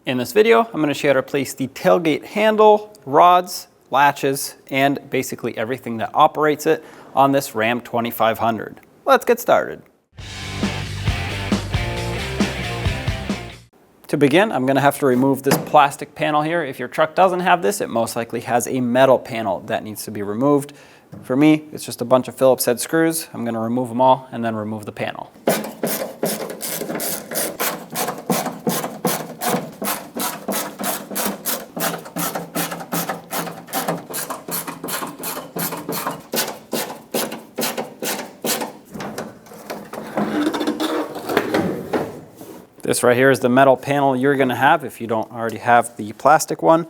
In this video, I'm going to show you how to place the tailgate handle, rods, latches, and basically everything that operates it on this Ram 2500. Let's get started. To begin, I'm going to have to remove this plastic panel here. If your truck doesn't have this, it most likely has a metal panel that needs to be removed. For me, it's just a bunch of Phillips head screws. I'm going to remove them all and then remove the panel. This right here is the metal panel you're going to have if you don't already have the plastic one.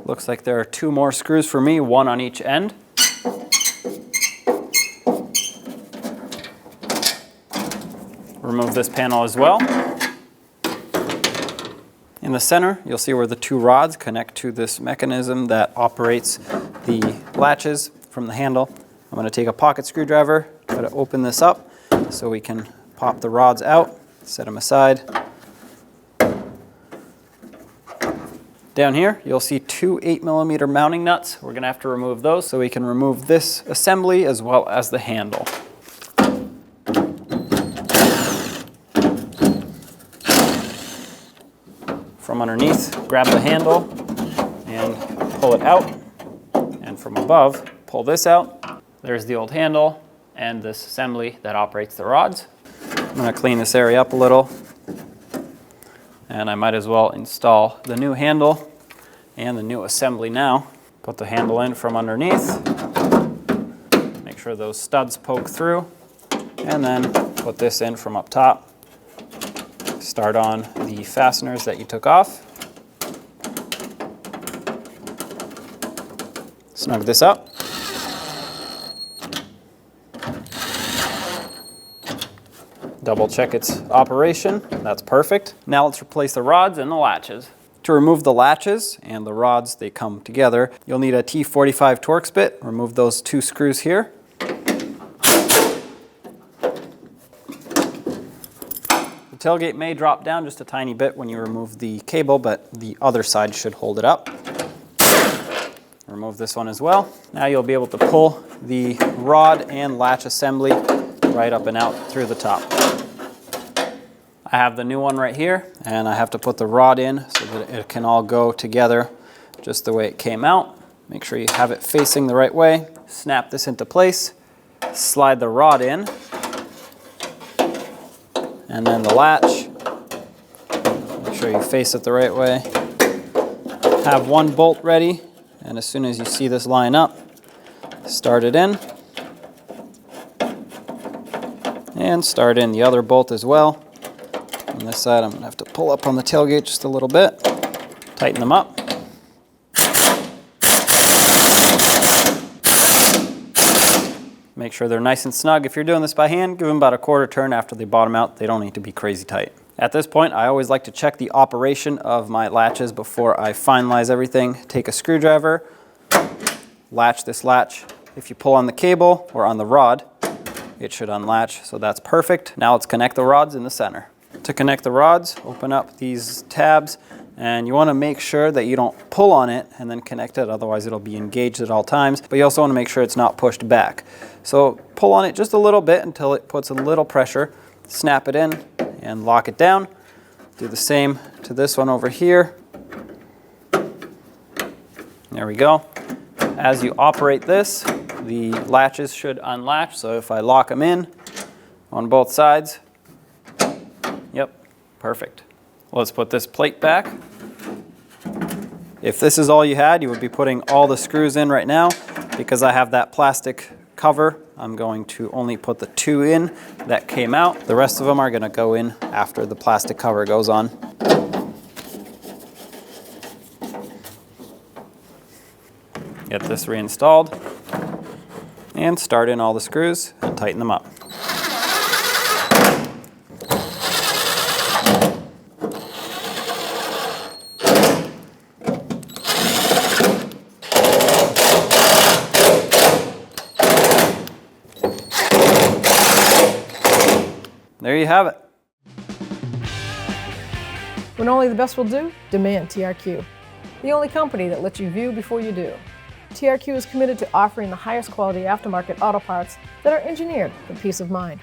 Looks like there are two more screws for me, one on each end. Remove this panel as well. In the center, you'll see where the two rods connect to this mechanism that operates the latches from the handle. I'm going to take a pocket screwdriver, try to open this up so we can pop the rods out, set them aside. Down here, you'll see two 8mm mounting nuts. We're going to have to remove those so we can remove this assembly as well as the handle. From underneath, grab the handle and pull it out. And from above, pull this out. There's the old handle and this assembly that operates the rods. I'm going to clean this area up a little. And I might as well install the new handle and the new assembly now. Put the handle in from underneath. Make sure those studs poke through. And then put this in from up top. Start on the fasteners that you took off. Snug this up. Double check its operation. That's perfect. Now let's replace the rods and the latches. To remove the latches and the rods, they come together. You'll need a T45 Torx bit. Remove those two screws here. The tailgate may drop down just a tiny bit when you remove the cable, but the other side should hold it up. Remove this one as well. Now you'll be able to pull the rod and latch assembly right up and out through the top. I have the new one right here, and I have to put the rod in so that it can all go together just the way it came out. Make sure you have it facing the right way. Snap this into place, slide the rod in, and then the latch. Make sure you face it the right way. Have one bolt ready, and as soon as you see this line up, start it in. And start in the other bolt as well. On this side, I'm going to have to pull up on the tailgate just a little bit. Tighten them up. Make sure they're nice and snug. If you're doing this by hand, give them about a quarter turn after they bottom out. They don't need to be crazy tight. At this point, I always like to check the operation of my latches before I finalize everything. Take a screwdriver, latch this latch. If you pull on the cable or on the rod, it should unlatch, so that's perfect. Now let's connect the rods in the center. To connect the rods, open up these tabs, and you want to make sure that you don't pull on it and then connect it, otherwise it'll be engaged at all times, but you also want to make sure it's not pushed back. So pull on it just a little bit until it puts a little pressure, snap it in, and lock it down. Do the same to this one over here. There we go. As you operate this, the latches should unlatch, so if I lock them in on both sides, yep, perfect. Let's put this plate back. If this is all you had, you would be putting all the screws in right now. Because I have that plastic cover, I'm going to only put the two in that came out. The rest of them are going to go in after the plastic cover goes on. Get this reinstalled. And start in all the screws and tighten them up. There you have it. When only the best will do, demand TRQ. The only company that lets you view before you do. TRQ is committed to offering the highest quality aftermarket auto parts that are engineered for peace of mind.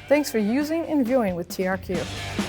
Thanks for using and viewing with TRQ.